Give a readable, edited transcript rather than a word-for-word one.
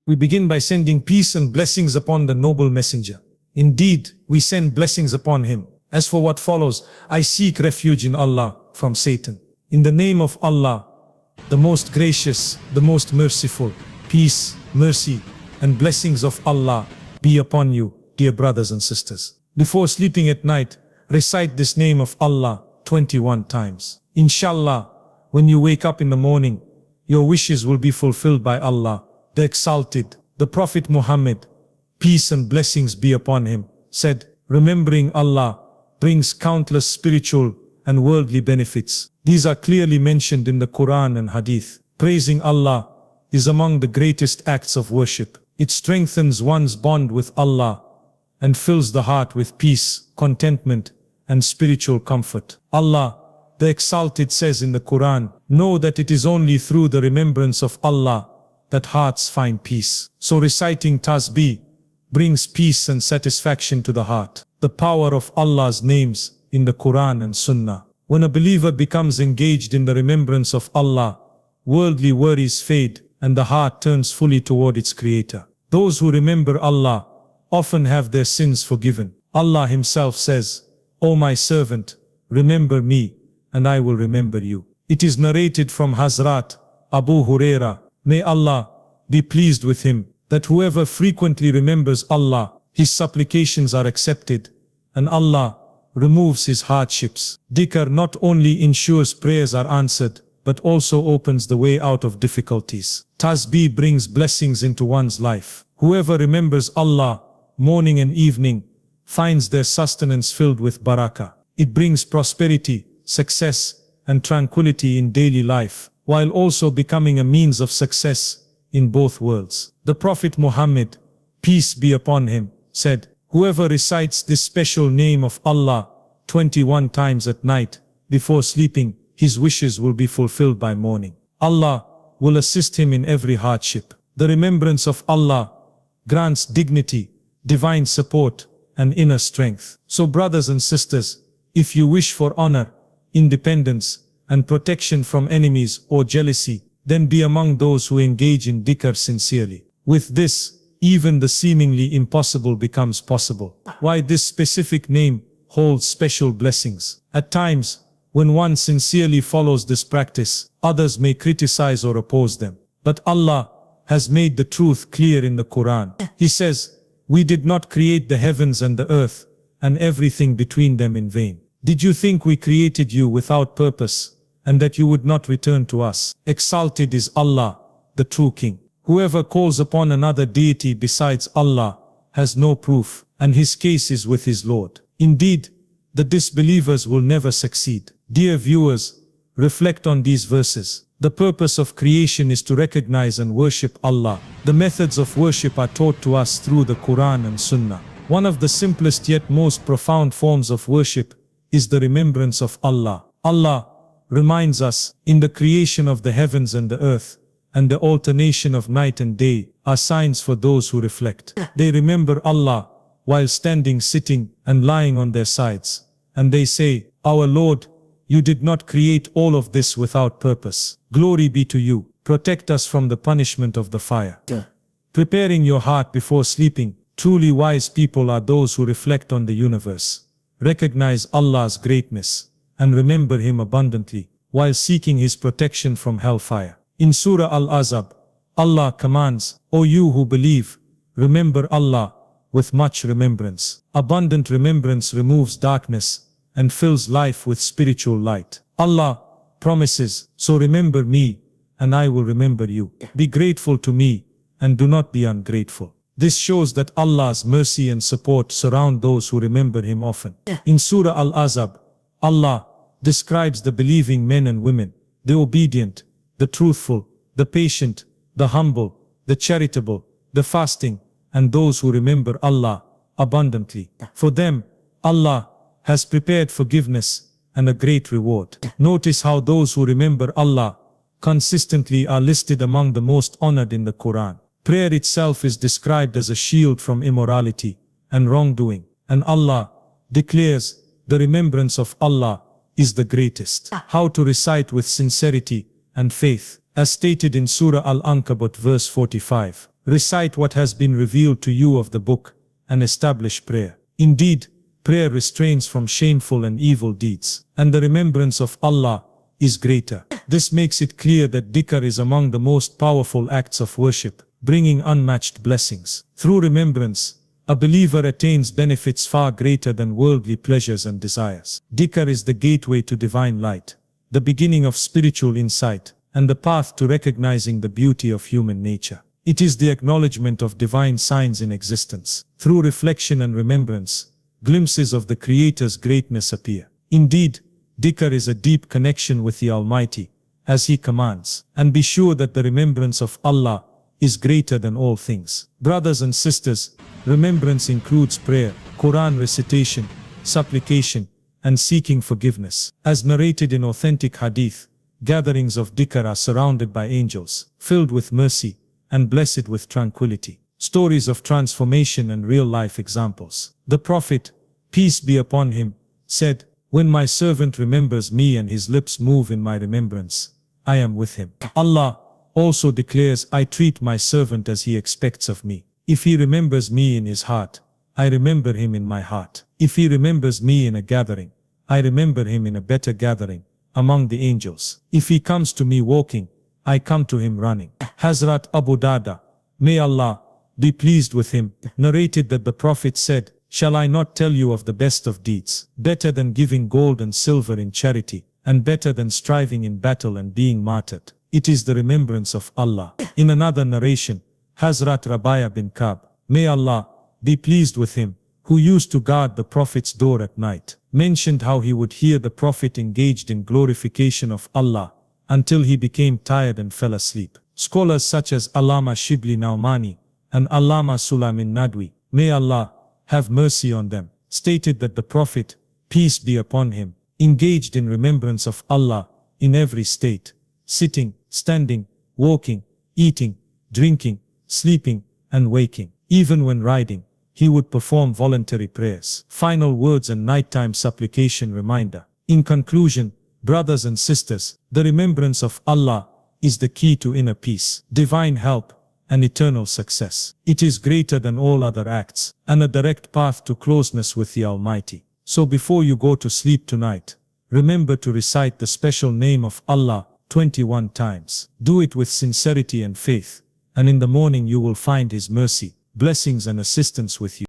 We begin by sending peace and blessings upon the noble messenger. Indeed, we send blessings upon him. As for what follows, I seek refuge in Allah from Satan. In the name of Allah, the most gracious, the most merciful, peace, mercy, and blessings of Allah be upon you, dear brothers and sisters. Before sleeping at night, recite this name of Allah 21 times. Inshallah, when you wake up in the morning, your wishes will be fulfilled by Allah, the Exalted. The Prophet Muhammad, peace and blessings be upon him, said, remembering Allah brings countless spiritual and worldly benefits. These are clearly mentioned in the Quran and Hadith. Praising Allah is among the greatest acts of worship. It strengthens one's bond with Allah and fills the heart with peace, contentment, and spiritual comfort. Allah, the Exalted, says in the Quran, know that it is only through the remembrance of Allah that hearts find peace. So reciting Tasbih brings peace and satisfaction to the heart. The power of Allah's names in the Quran and Sunnah. When a believer becomes engaged in the remembrance of Allah, worldly worries fade and the heart turns fully toward its Creator. Those who remember Allah often have their sins forgiven. Allah Himself says, O my servant, remember me, and I will remember you. It is narrated from Hazrat Abu Huraira, may Allah be pleased with him, that whoever frequently remembers Allah, his supplications are accepted, and Allah removes his hardships. Dhikr not only ensures prayers are answered, but also opens the way out of difficulties. Tasbih brings blessings into one's life. Whoever remembers Allah morning and evening finds their sustenance filled with barakah. It brings prosperity, success, and tranquility in daily life, while also becoming a means of success in both worlds. The Prophet Muhammad, peace be upon him, said, whoever recites this special name of Allah 21 times at night before sleeping, his wishes will be fulfilled by morning. Allah will assist him in every hardship. The remembrance of Allah grants dignity, divine support, and inner strength. So brothers and sisters, if you wish for honor, independence, and protection from enemies or jealousy, then be among those who engage in dhikr sincerely. With this, even the seemingly impossible becomes possible. Why this specific name holds special blessings. At times, when one sincerely follows this practice, others may criticize or oppose them. But Allah has made the truth clear in the Quran. He says, we did not create the heavens and the earth, and everything between them in vain. Did you think we created you without purpose, and that you would not return to us? Exalted is Allah, the true King. Whoever calls upon another deity besides Allah has no proof, and his case is with his Lord. Indeed, the disbelievers will never succeed. Dear viewers, reflect on these verses. The purpose of creation is to recognize and worship Allah. The methods of worship are taught to us through the Quran and Sunnah. One of the simplest yet most profound forms of worship is the remembrance of Allah. Allah reminds us, in the creation of the heavens and the earth, and the alternation of night and day, are signs for those who reflect. They remember Allah while standing, sitting, and lying on their sides. And they say, Our Lord, you did not create all of this without purpose. Glory be to you. Protect us from the punishment of the fire. Preparing your heart before sleeping. Truly wise people are those who reflect on the universe, recognize Allah's greatness, and remember Him abundantly, while seeking His protection from hellfire. In Surah Al-Azab, Allah commands, O you who believe, remember Allah with much remembrance. Abundant remembrance removes darkness and fills life with spiritual light. Allah promises, so remember me, and I will remember you. Be grateful to me, and do not be ungrateful. This shows that Allah's mercy and support surround those who remember Him often. In Surah Al-Azab, Allah describes the believing men and women, the obedient, the truthful, the patient, the humble, the charitable, the fasting, and those who remember Allah abundantly. For them, Allah has prepared forgiveness and a great reward. Notice how those who remember Allah consistently are listed among the most honored in the Quran. Prayer itself is described as a shield from immorality and wrongdoing, and Allah declares the remembrance of Allah is the greatest. How to recite with sincerity and faith. As stated in Surah Al-Ankabut verse 45, recite what has been revealed to you of the book, and establish prayer. Indeed, prayer restrains from shameful and evil deeds, and the remembrance of Allah is greater. This makes it clear that dhikr is among the most powerful acts of worship, bringing unmatched blessings. Through remembrance, a believer attains benefits far greater than worldly pleasures and desires. Dhikr is the gateway to divine light, the beginning of spiritual insight, and the path to recognizing the beauty of human nature. It is the acknowledgement of divine signs in existence. Through reflection and remembrance, glimpses of the Creator's greatness appear. Indeed, dhikr is a deep connection with the Almighty, as He commands, and be sure that the remembrance of Allah is greater than all things. Brothers and sisters, remembrance includes prayer, Quran recitation, supplication, and seeking forgiveness. As narrated in authentic hadith, gatherings of dhikr are surrounded by angels, filled with mercy, and blessed with tranquility. Stories of transformation and real-life examples. The Prophet, peace be upon him, said, "When my servant remembers me and his lips move in my remembrance, I am with him." Allah also declares, "I treat my servant as he expects of me. If he remembers me in his heart, I remember him in my heart. If he remembers me in a gathering, I remember him in a better gathering among the angels. If he comes to me walking, I come to him running." Hazrat Abu Darda, may Allah be pleased with him, narrated that the Prophet said, "Shall I not tell you of the best of deeds, better than giving gold and silver in charity, and better than striving in battle and being martyred? It is the remembrance of Allah." In another narration, Hazrat Rabi'a bin Ka'b, may Allah be pleased with him, who used to guard the Prophet's door at night, mentioned how he would hear the Prophet engaged in glorification of Allah until he became tired and fell asleep. Scholars such as Allama Shibli Naumani and Allama Sulaiman Nadwi, may Allah have mercy on them, stated that the Prophet, peace be upon him, engaged in remembrance of Allah in every state, sitting, standing, walking, eating, drinking, sleeping, and waking. Even when riding, he would perform voluntary prayers. Final words and nighttime supplication reminder. In conclusion, brothers and sisters, the remembrance of Allah is the key to inner peace, divine help, and eternal success. It is greater than all other acts, and a direct path to closeness with the Almighty. So before you go to sleep tonight, remember to recite the special name of Allah 21 times. Do it with sincerity and faith, and in the morning you will find His mercy, blessings and assistance with you.